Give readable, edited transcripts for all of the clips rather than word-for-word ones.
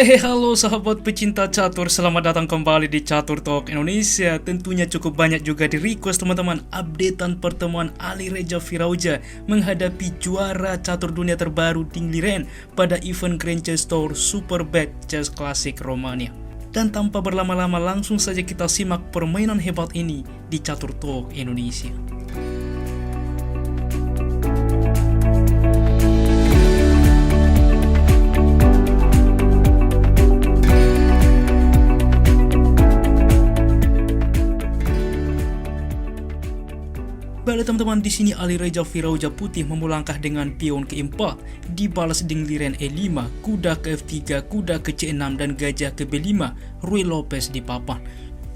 Halo sahabat pecinta catur, selamat datang kembali di Catur Talk Indonesia. Tentunya cukup banyak juga di request teman-teman updatean pertemuan Ali Reza Firauja menghadapi juara catur dunia terbaru Ding Liren pada event Grand Chess Tour Superbet Chess Classic Romania. Dan tanpa berlama-lama langsung saja kita simak permainan hebat ini di Catur Talk Indonesia. Baiklah teman-teman, di sini Ali Reza Firauja putih memulangkah dengan pion ke-4, dibalas Ding Liren E5, kuda ke F3, kuda ke C6 dan gajah ke B5, Ruy Lopez di papan.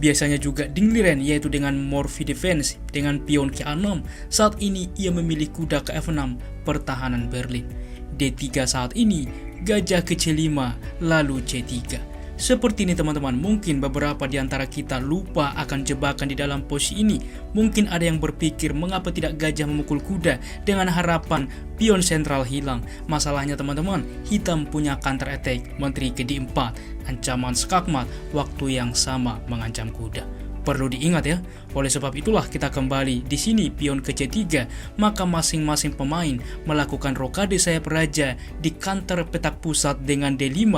Biasanya juga Ding Liren yaitu dengan Morphy Defense dengan pion ke A6. Saat ini ia memilih kuda ke F6, pertahanan Berlin. D3 saat ini, gajah ke C5, lalu C3. Seperti ini teman-teman, mungkin beberapa di antara kita lupa akan jebakan di dalam posisi ini. Mungkin ada yang berpikir mengapa tidak gajah memukul kuda dengan harapan pion sentral hilang. Masalahnya teman-teman, hitam punya counter attack menteri ke D4, ancaman skakmat, waktu yang sama mengancam kuda. Perlu diingat ya, oleh sebab itulah kita kembali di sini pion ke C3, maka masing-masing pemain melakukan rokade sayap raja di kantor petak pusat dengan D5,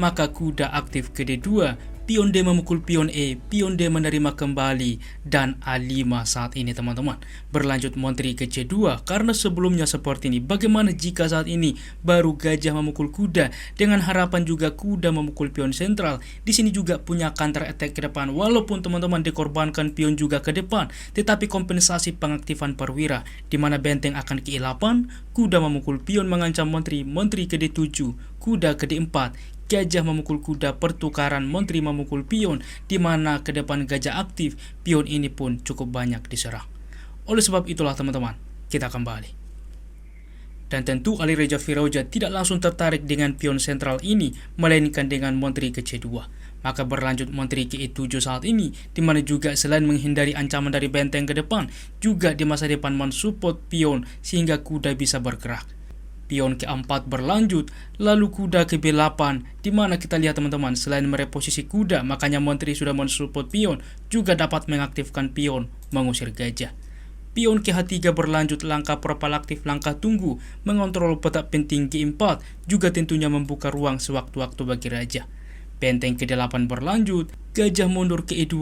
maka kuda aktif ke D2, pion D memukul pion E, pion D menerima kembali, dan A5 saat ini teman-teman. Berlanjut menteri ke C2, karena sebelumnya seperti ini. Bagaimana jika saat ini baru gajah memukul kuda, dengan harapan juga kuda memukul pion sentral. Di sini juga punya counter attack ke depan, walaupun teman-teman dikorbankan pion juga ke depan, tetapi kompensasi pengaktifan perwira, di mana benteng akan ke E8, kuda memukul pion mengancam menteri, menteri ke D7, kuda ke D4, gajah memukul kuda, pertukaran menteri memukul pion, di mana ke depan gajah aktif, pion ini pun cukup banyak diserang. Oleh sebab itulah teman-teman, kita kembali. Dan tentu Ali Reza Firauja tidak langsung tertarik dengan pion sentral ini, melainkan dengan menteri ke C2. Maka berlanjut menteri ke E7 saat ini, di mana juga selain menghindari ancaman dari benteng ke depan, juga di masa depan mensupport pion sehingga kuda bisa bergerak. Pion ke-4 berlanjut, lalu kuda ke B8, di mana kita lihat teman-teman, selain mereposisi kuda, makanya menteri sudah mensupport pion, juga dapat mengaktifkan pion, mengusir gajah. Pion ke H3 berlanjut, langkah propalaktif, langkah tunggu, mengontrol petak penting G4, juga tentunya membuka ruang sewaktu-waktu bagi raja. Benteng ke-8 berlanjut, gajah mundur ke E2,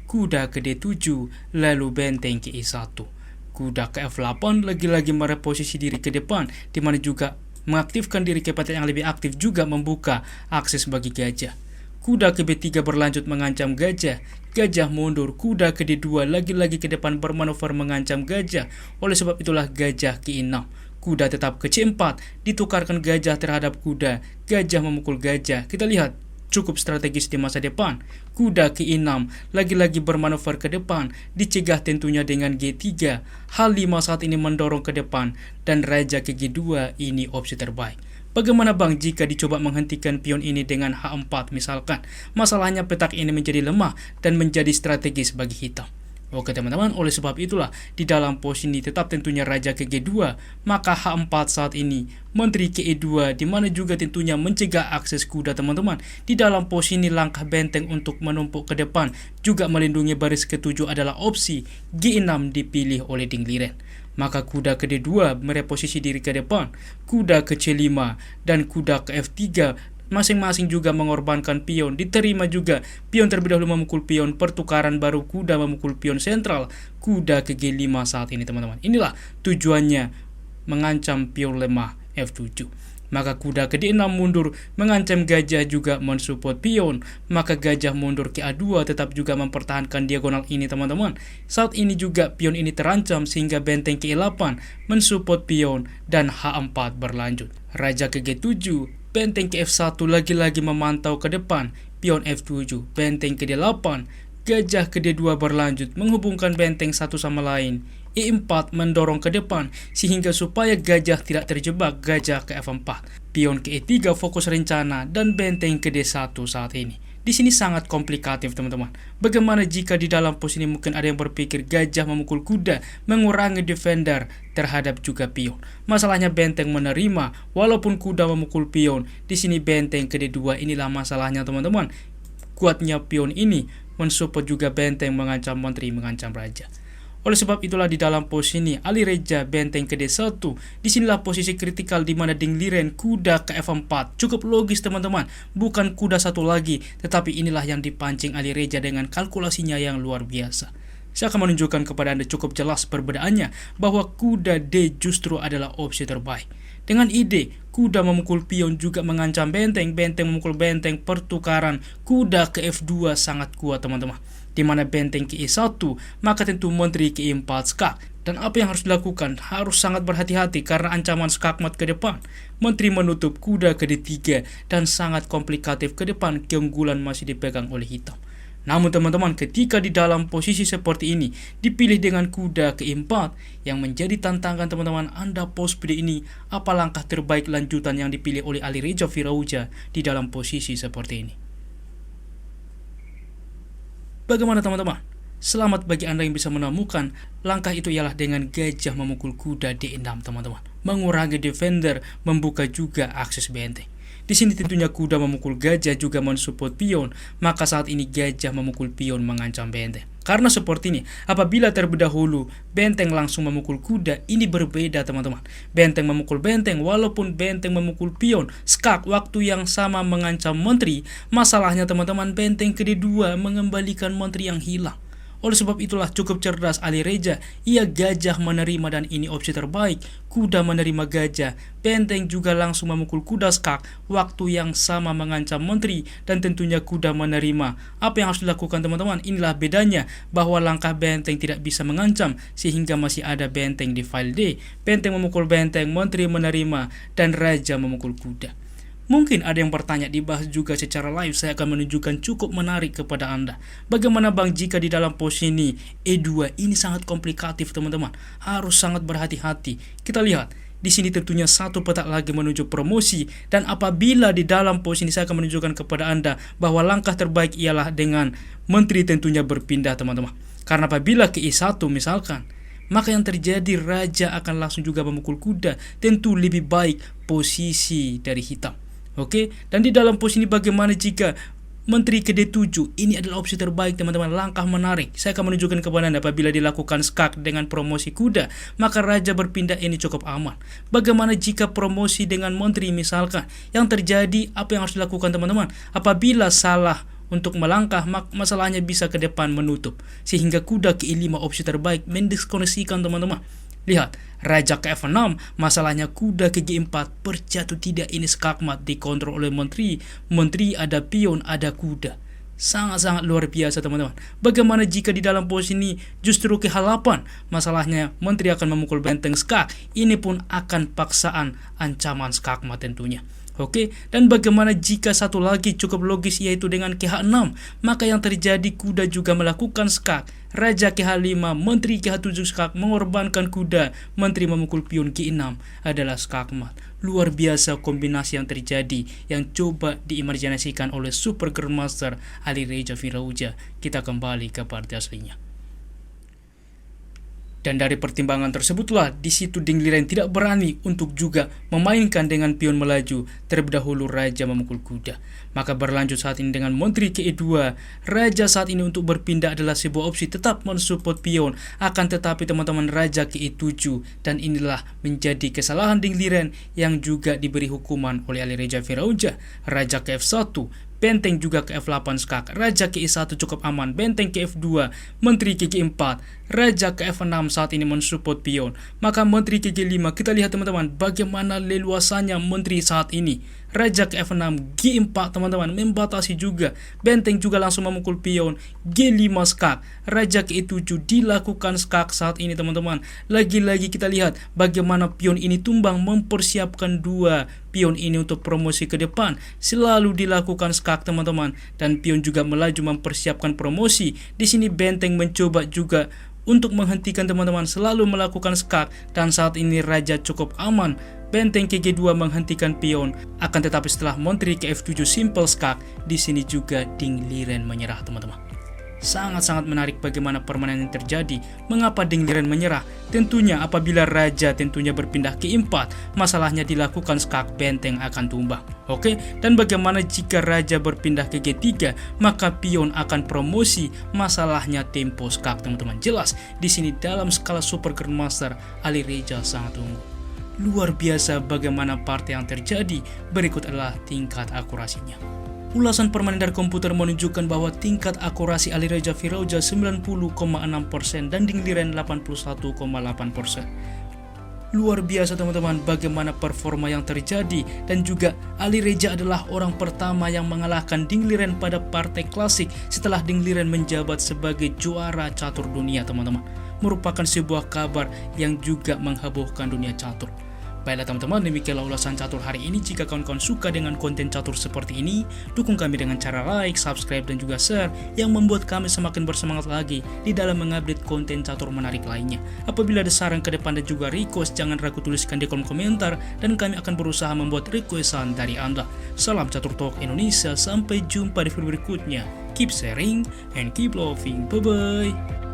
kuda ke D7, lalu benteng ke E1. Kuda ke F8 lagi-lagi mereposisi diri ke depan, di mana juga mengaktifkan diri ke petak yang lebih aktif, juga membuka akses bagi gajah. Kuda ke B3 berlanjut mengancam gajah, gajah mundur, kuda ke D2 lagi-lagi ke depan bermanuver mengancam gajah. Oleh sebab itulah gajah ke E6, kuda tetap ke C4, ditukarkan gajah terhadap kuda, gajah memukul gajah. Kita lihat cukup strategis di masa depan. Kuda ke E6 lagi-lagi bermanuver ke depan, dicegah tentunya dengan G3. H5 saat ini mendorong ke depan, dan raja ke G2 ini opsi terbaik. Bagaimana bang jika dicoba menghentikan pion ini dengan H4 misalkan? Masalahnya petak ini menjadi lemah dan menjadi strategis bagi hitam. Oke teman-teman, oleh sebab itulah di dalam posisi ini tetap tentunya raja ke G2, maka H4 saat ini, menteri ke E2, di mana juga tentunya mencegah akses kuda teman-teman. Di dalam posisi ini langkah benteng untuk menumpuk ke depan, juga melindungi baris ke-7 adalah opsi. G6 dipilih oleh Ding Liren. Maka kuda ke D2 mereposisi diri ke depan, kuda ke C5, dan kuda ke F3, masing-masing juga mengorbankan pion. Diterima juga pion terlebih dahulu memukul pion, pertukaran baru kuda memukul pion sentral, kuda ke G5 saat ini teman-teman. Inilah tujuannya, mengancam pion lemah F7. Maka kuda ke D6 mundur, mengancam gajah juga mensupport pion, maka gajah mundur ke A2 tetap juga mempertahankan diagonal ini teman-teman. Saat ini juga pion ini terancam sehingga benteng ke E8 mensupport pion, dan H4 berlanjut. Raja ke G7, benteng ke F1 lagi-lagi memantau ke depan, pion F7, benteng ke D8, gajah ke D2 berlanjut menghubungkan benteng satu sama lain. E4 mendorong ke depan sehingga supaya gajah tidak terjebak, gajah ke F4. Pion ke E3 fokus rencana, dan benteng ke D1 saat ini. Di sini sangat komplikatif teman-teman. Bagaimana jika di dalam pos ini mungkin ada yang berpikir gajah memukul kuda, mengurangi defender terhadap juga pion. Masalahnya benteng menerima, walaupun kuda memukul pion. Di sini benteng kedua inilah masalahnya teman-teman. Kuatnya pion ini mensupport juga benteng mengancam menteri, mengancam raja. Oleh sebab itulah di dalam posisi ini Alireza benteng ke D1. Disinilah posisi kritikal di mana Ding Liren kuda ke F4. Cukup logis teman-teman. Bukan kuda satu lagi, tetapi inilah yang dipancing Alireza dengan kalkulasinya yang luar biasa. Saya akan menunjukkan kepada Anda cukup jelas perbedaannya bahwa kuda D justru adalah opsi terbaik. Dengan ide kuda memukul pion juga mengancam benteng, benteng memukul benteng, pertukaran kuda ke F2 sangat kuat teman-teman. Di mana benteng ke E1, maka tentu menteri ke E4 skak. Dan apa yang harus dilakukan? Harus sangat berhati-hati karena ancaman skakmat ke depan. Menteri menutup kuda ke D3 dan sangat komplikatif ke depan, keunggulan masih dipegang oleh hitam. Namun teman-teman, ketika di dalam posisi seperti ini dipilih dengan kuda ke E4, yang menjadi tantangan teman-teman Anda pos PD ini, apa langkah terbaik lanjutan yang dipilih oleh Alireza Firouzja di dalam posisi seperti ini? Bagaimana teman-teman? Selamat bagi Anda yang bisa menemukan langkah itu ialah dengan gajah memukul kuda D6 teman-teman. Mengurangi defender, membuka juga akses benteng. Di sini tentunya kuda memukul gajah juga mensupport pion, maka saat ini gajah memukul pion mengancam benteng. Karena seperti ini, apabila terlebih dahulu benteng langsung memukul kuda, ini berbeda teman-teman. Benteng memukul benteng, walaupun benteng memukul pion, skak waktu yang sama mengancam menteri. Masalahnya teman-teman, benteng kedua mengembalikan menteri yang hilang. Oleh sebab itulah cukup cerdas Alireza. Ia gajah menerima dan ini opsi terbaik. Kuda menerima gajah, benteng juga langsung memukul kuda skak, waktu yang sama mengancam menteri, dan tentunya kuda menerima. Apa yang harus dilakukan teman-teman? Inilah bedanya, bahwa langkah benteng tidak bisa mengancam, sehingga masih ada benteng di file D. Benteng memukul benteng, menteri menerima, dan raja memukul kuda. Mungkin ada yang bertanya, dibahas juga secara live, saya akan menunjukkan cukup menarik kepada Anda. Bagaimana bang jika di dalam posisi ini E2 ini sangat komplikatif teman-teman. Harus sangat berhati-hati. Kita lihat, di sini tentunya satu petak lagi menuju promosi. Dan apabila di dalam posisi ini saya akan menunjukkan kepada Anda bahwa langkah terbaik ialah dengan menteri tentunya berpindah teman-teman. Karena apabila ke E1 misalkan, maka yang terjadi raja akan langsung juga memukul kuda. Tentu lebih baik posisi dari hitam. Oke, dan di dalam posisi ini bagaimana jika menteri ke D7? Ini adalah opsi terbaik teman-teman, langkah menarik. Saya akan menunjukkan kepada Anda apabila dilakukan skak dengan promosi kuda, maka raja berpindah ini cukup aman. Bagaimana jika promosi dengan menteri misalkan? Yang terjadi apa yang harus dilakukan teman-teman? Apabila salah untuk melangkah, masalahnya bisa ke depan menutup. Sehingga kuda ke E5 opsi terbaik, mendiskoneksikan teman-teman. Lihat, raja ke F6, masalahnya kuda ke G4, berjatuh tidak ini skakmat dikontrol oleh menteri. Menteri ada pion, ada kuda. Sangat-sangat luar biasa teman-teman. Bagaimana jika di dalam posisi ini justru ke H8, masalahnya menteri akan memukul benteng skak. Ini pun akan paksaan ancaman skakmat tentunya. Oke, dan bagaimana jika satu lagi cukup logis yaitu dengan ke H6, maka yang terjadi kuda juga melakukan skak. Raja ke H5, menteri ke H7 skak, mengorbankan kuda, menteri memukul pion G6 adalah skakmat. Luar biasa kombinasi yang terjadi yang coba diimajinasikan oleh Super Grandmaster Alireza Firouzja. Kita kembali ke partai aslinya. Dan dari pertimbangan tersebutlah di situ Ding Liren tidak berani untuk juga memainkan dengan pion melaju. Terlebih dahulu raja memukul kuda. Maka berlanjut saat ini dengan menteri ke E2. Raja saat ini untuk berpindah adalah sebuah opsi, tetap mensupport pion. Akan tetapi teman-teman raja ke E7. Dan inilah menjadi kesalahan Ding Liren yang juga diberi hukuman oleh Alireza Firouzja. Raja ke F1. Benteng juga ke F8 skak, raja ke E1 cukup aman, benteng ke F2, menteri ke G4, raja ke F6 saat ini mensupport pion. Maka menteri ke G5, kita lihat teman-teman bagaimana leluasannya menteri saat ini. Raja ke F6, G4 teman-teman membatasi juga, benteng juga langsung memukul pion, G5 skak, raja ke E7 dilakukan skak saat ini teman-teman. Lagi-lagi kita lihat bagaimana pion ini tumbang, mempersiapkan dua pion ini untuk promosi ke depan. Selalu dilakukan skak teman-teman, dan pion juga melaju mempersiapkan promosi. Di sini benteng mencoba juga untuk menghentikan teman-teman selalu melakukan skak, dan saat ini raja cukup aman. Benteng ke G2 menghentikan pion, akan tetapi setelah Montri ke F7 simple skak, di sini juga Ding Liren menyerah teman-teman. Sangat-sangat menarik bagaimana permainan yang terjadi. Mengapa Ding Liren menyerah? Tentunya apabila raja tentunya berpindah ke E4, masalahnya dilakukan skak, benteng akan tumbang. Oke, dan bagaimana jika raja berpindah ke G3, maka pion akan promosi, masalahnya tempo skak teman-teman. Jelas di sini dalam skala Super Grandmaster Alireza sangat unggul. Luar biasa bagaimana part yang terjadi. Berikut adalah tingkat akurasinya. Ulasan permainan dari komputer menunjukkan bahwa tingkat akurasi Alireza Firouzja 90,6% dan Ding Liren 81,8%. Luar biasa teman-teman bagaimana performa yang terjadi, dan juga Alireza adalah orang pertama yang mengalahkan Ding Liren pada partai klasik setelah Ding Liren menjabat sebagai juara catur dunia teman-teman. Merupakan sebuah kabar yang juga menghebohkan dunia catur. Baiklah teman-teman, demikianlah ulasan catur hari ini. Jika kawan-kawan suka dengan konten catur seperti ini, dukung kami dengan cara like, subscribe, dan juga share yang membuat kami semakin bersemangat lagi di dalam mengupdate konten catur menarik lainnya. Apabila ada saran ke depan dan juga request, jangan ragu tuliskan di kolom komentar dan kami akan berusaha membuat requestan dari Anda. Salam Catur Talk Indonesia, sampai jumpa di video berikutnya. Keep sharing and keep loving. Bye-bye.